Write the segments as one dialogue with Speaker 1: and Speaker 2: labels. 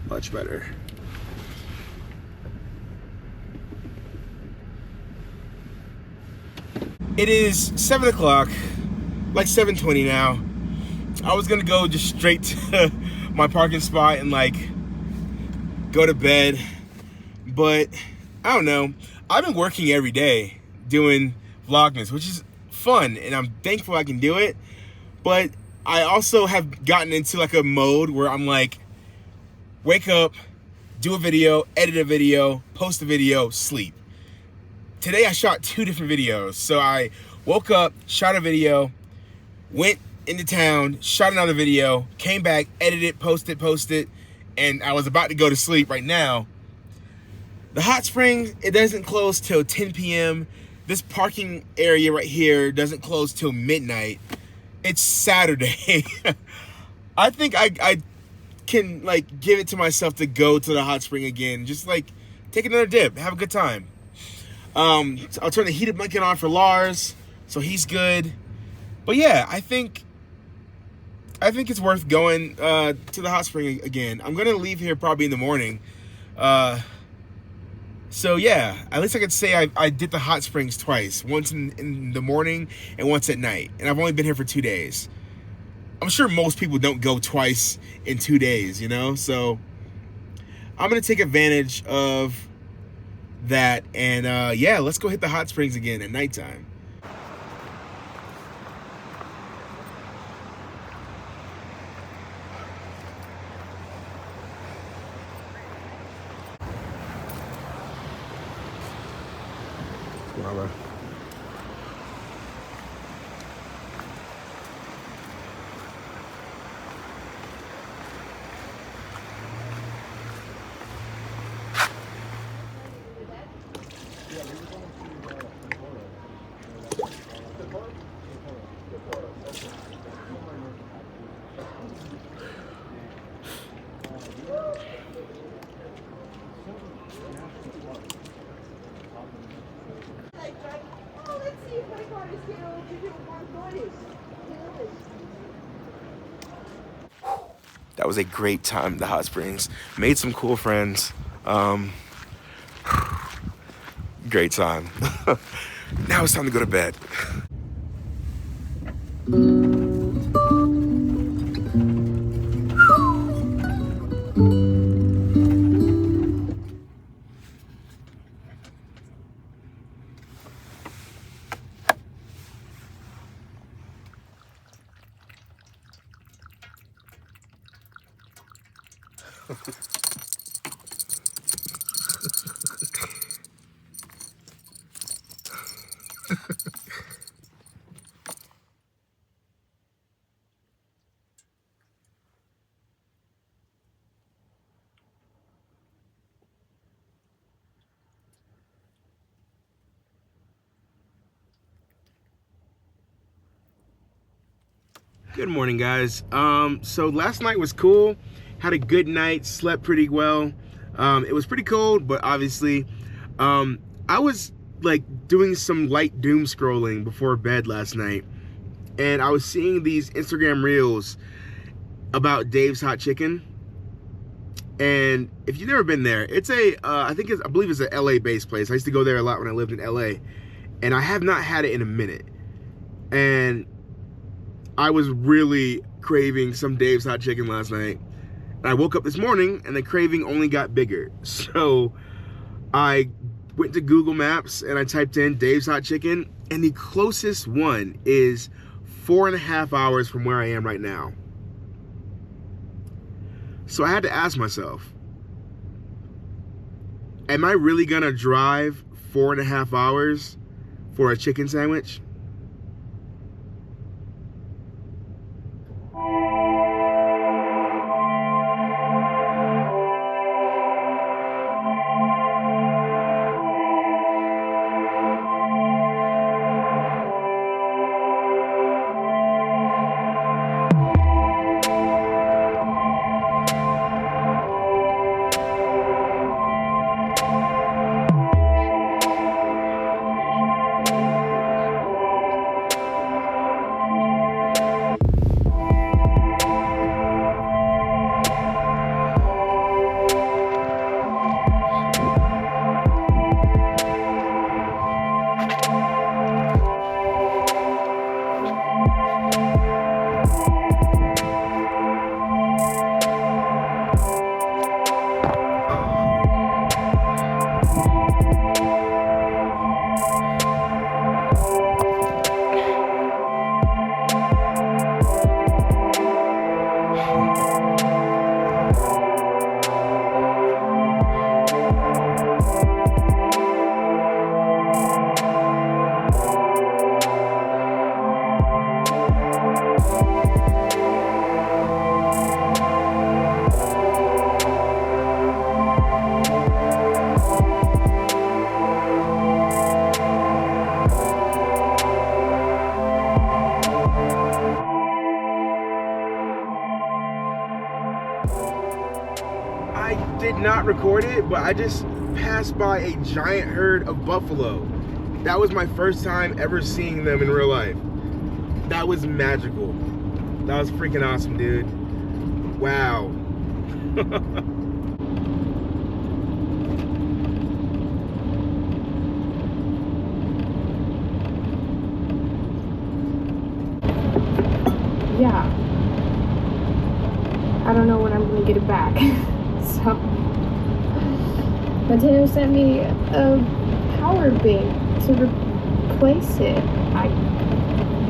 Speaker 1: Much better. It is 7 o'clock, like 7:20 now. I was gonna go just straight to my parking spot and like go to bed, but I don't know. I've been working every day doing Vlogmas, which is fun, and I'm thankful I can do it. But I also have gotten into like a mode where I'm like, wake up, do a video, edit a video, post a video, sleep. Today I shot 2 different videos. So I woke up, shot a video, went into town, shot another video, came back, edited, posted, and I was about to go to sleep right now. The hot springs, it doesn't close till 10 p.m. This parking area right here doesn't close till midnight. It's Saturday. I think I can like give it to myself to go to the hot spring again. Just like take another dip, have a good time. I'll turn the heated blanket on for Lars, so he's good. But yeah, I think it's worth going to the hot spring again. I'm gonna leave here probably in the morning. So yeah, at least I could say I did the hot springs twice. Once in the morning and once at night. And I've only been here for 2 days. I'm sure most people don't go twice in 2 days, you know? So I'm gonna take advantage of that. And yeah, let's go hit the hot springs again at nighttime. Bye-bye. That was a great time at the hot springs. Made some cool friends. Great time. Now it's time to go to bed. Good morning, guys. So last night was cool. Had a good night, slept pretty well. It was pretty cold, but obviously, I was like doing some light doom scrolling before bed last night, and I was seeing these Instagram reels about Dave's Hot Chicken. And if you've never been there, it's I believe it's a LA-based place. I used to go there a lot when I lived in LA, and I have not had it in a minute. And I was really craving some Dave's Hot Chicken last night. And I woke up this morning and the craving only got bigger. So I went to Google Maps and I typed in Dave's Hot Chicken, and the closest one is 4.5 hours from where I am right now. So I had to ask myself, am I really gonna drive 4.5 hours for a chicken sandwich? I did not record it, but I just passed by a giant herd of buffalo. That was my first time ever seeing them in real life. That was magical. That was freaking awesome, dude. Wow.
Speaker 2: Yeah. I don't know when I'm gonna get it back. So Mateo sent me a power bank to replace it.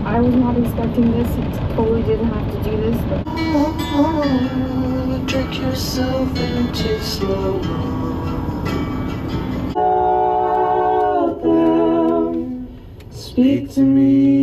Speaker 2: I was not expecting this. It totally didn't have to do this, but
Speaker 3: Trick yourself into slow mo. Speak to me.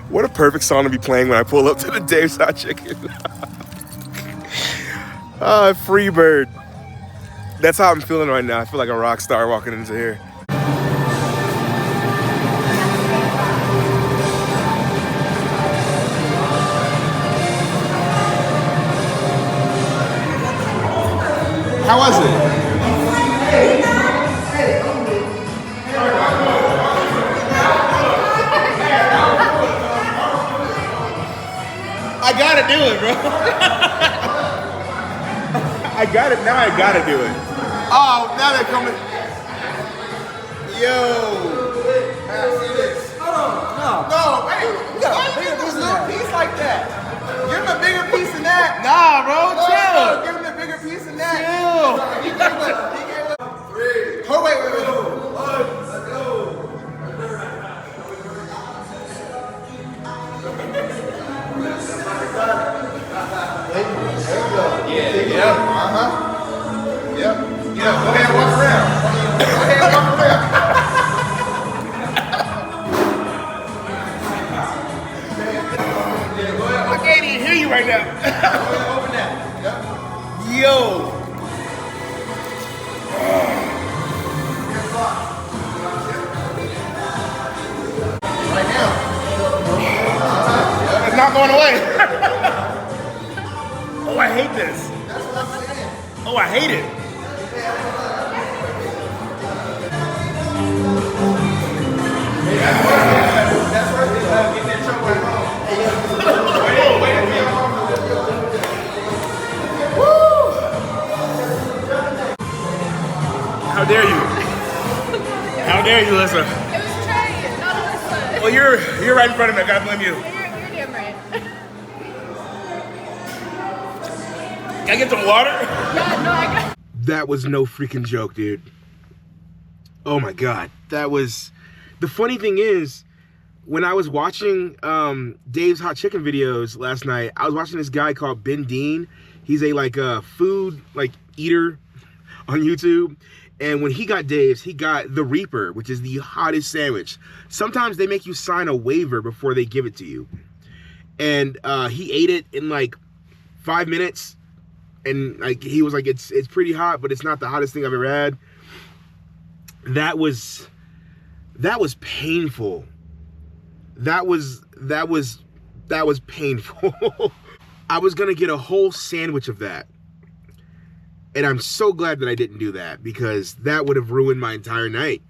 Speaker 1: What a perfect song to be playing when I pull up to the Dave's Hot Chicken. Free bird. That's how I'm feeling right now. I feel like a rock star walking into here. How was it? I gotta do it, bro. I got it now. I gotta do it. Oh, now they're coming. Yo. No, hey, you gotta give him a little piece like that. Give him a bigger piece than that. Nah, bro, chill. Give him a bigger piece than that. Chill. Oh, wait. Let's go. Yeah. Uh-huh. Yep. Yeah, go ahead and walk around. I can't even hear you right now. Open that. Yep. Yo. Right now. It's not going away. Oh, I hate this. Oh, I hate it. That's worth it. Getting in trouble at home. Woo! How dare you? How dare you, Alyssa?
Speaker 2: it was Trey, not Alyssa.
Speaker 1: Well, you're right in front of me. I gotta blame you.
Speaker 2: You're damn right.
Speaker 1: Can I get some water?
Speaker 2: Yeah, no, I got.
Speaker 1: That was no freaking joke, dude. Oh my God. That was... The funny thing is, when I was watching Dave's Hot Chicken videos last night, I was watching this guy called Ben Dean. He's a food eater on YouTube. And when he got Dave's, he got the Reaper, which is the hottest sandwich. Sometimes they make you sign a waiver before they give it to you. And he ate it in like 5 minutes. And like he was like, it's pretty hot, but it's not the hottest thing I've ever had. That was painful. That was painful. I was gonna get a whole sandwich of that. And I'm so glad that I didn't do that, because that would have ruined my entire night.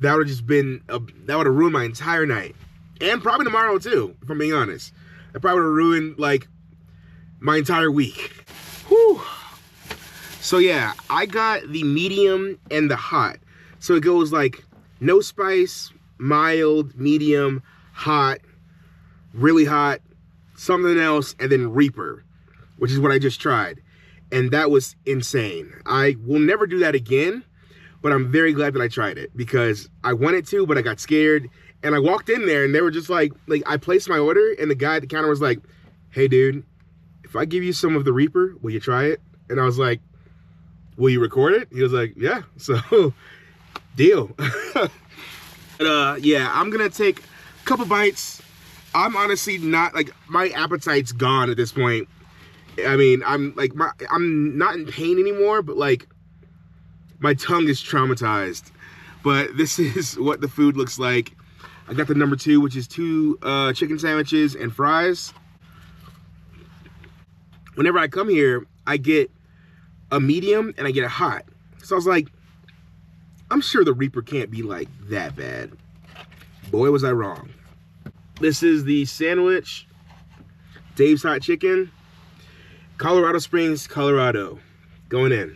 Speaker 1: That would have just been, that would have ruined my entire night. And probably tomorrow too, if I'm being honest. That probably would have ruined like my entire week. Whew. So yeah, I got the medium and the hot. So it goes like no spice, mild, medium, hot, really hot, something else, and then Reaper, which is what I just tried. And that was insane. I will never do that again, but I'm very glad that I tried it, because I wanted to, but I got scared. And I walked in there and they were just like I placed my order and the guy at the counter was like, hey dude, if I give you some of the Reaper, will you try it? And I was like, will you record it? He was like, yeah. So, deal. But yeah, I'm gonna take a couple bites. I'm honestly not, like, my appetite's gone at this point. I mean, I'm not in pain anymore, but like my tongue is traumatized. But this is what the food looks like. I got the number 2, which is 2 chicken sandwiches and fries. Whenever I come here, I get a medium and I get a hot. So I was like, I'm sure the Reaper can't be like that bad. Boy, was I wrong. This is the sandwich, Dave's Hot Chicken. Colorado Springs, Colorado. Going in.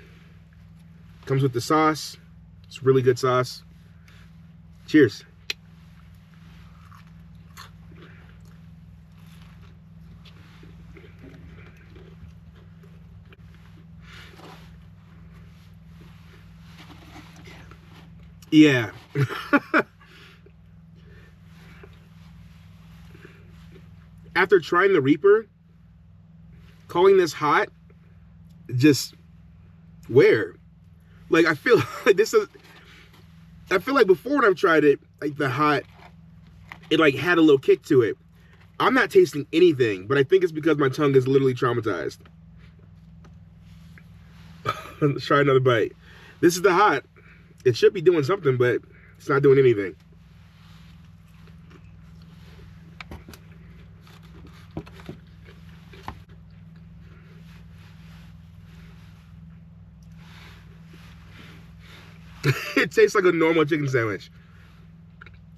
Speaker 1: Comes with the sauce. It's really good sauce. Cheers. Yeah. After trying the Reaper, calling this hot, just where? Like, I feel like I feel like before when I've tried it, like the hot, it like had a little kick to it. I'm not tasting anything, but I think it's because my tongue is literally traumatized. Let's try another bite. This is the hot. It should be doing something, but it's not doing anything. It tastes like a normal chicken sandwich.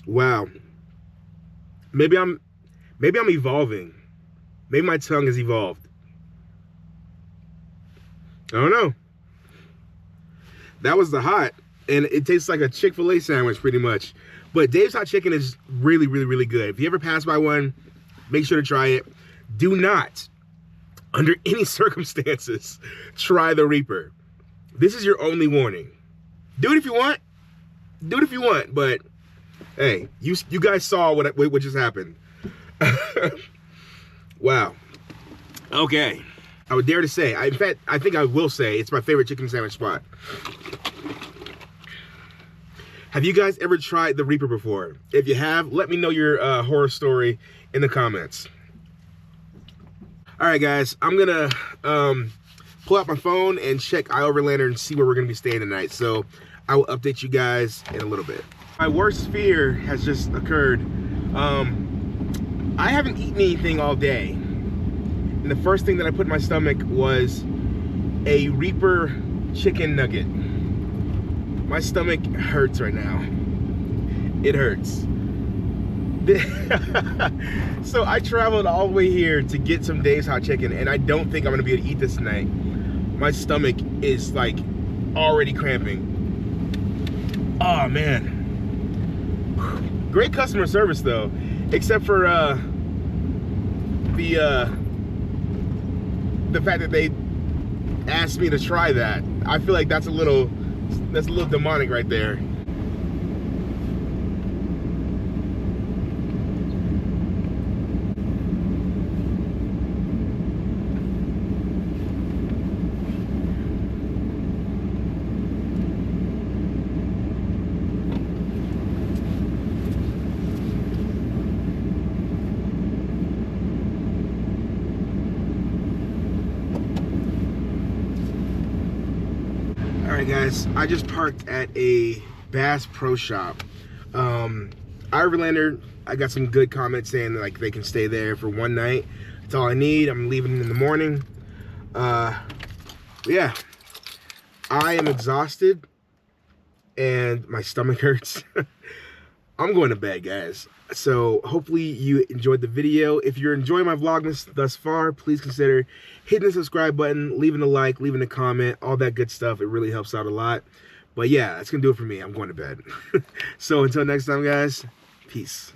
Speaker 1: Wow. Maybe I'm evolving. Maybe my tongue has evolved. I don't know. That was the hot, and it tastes like a Chick-fil-A sandwich pretty much. But Dave's Hot Chicken is really, really, really good. If you ever pass by one, make sure to try it. Do not, under any circumstances, try the Reaper. This is your only warning. Do it if you want. Do it if you want. But hey, you guys saw what just happened. Wow. Okay. I would dare to say, in fact, I think I will say it's my favorite chicken sandwich spot. Have you guys ever tried the Reaper before? If you have, let me know your horror story in the comments. All right, guys, I'm gonna pull out my phone and check iOverlander and see where we're gonna be staying tonight. So I will update you guys in a little bit. My worst fear has just occurred. I haven't eaten anything all day. And the first thing that I put in my stomach was a Reaper chicken nugget. My stomach hurts right now. It hurts. So I traveled all the way here to get some Dave's Hot Chicken, and I don't think I'm gonna be able to eat this tonight. My stomach is like already cramping. Oh man. Great customer service though, except for the fact that they asked me to try that. I feel like that's a little demonic right there. Alright guys, I just parked at a Bass Pro Shop. Iverlander, I got some good comments saying like they can stay there for one night. That's all I need. I'm leaving in the morning. Yeah, I am exhausted and my stomach hurts. I'm going to bed, guys. So hopefully you enjoyed the video. If you're enjoying my vlogmas thus far, please consider hitting the subscribe button, leaving a like, leaving a comment, all that good stuff. It really helps out a lot. But yeah, that's gonna do it for me. I'm going to bed. So until next time, guys, peace.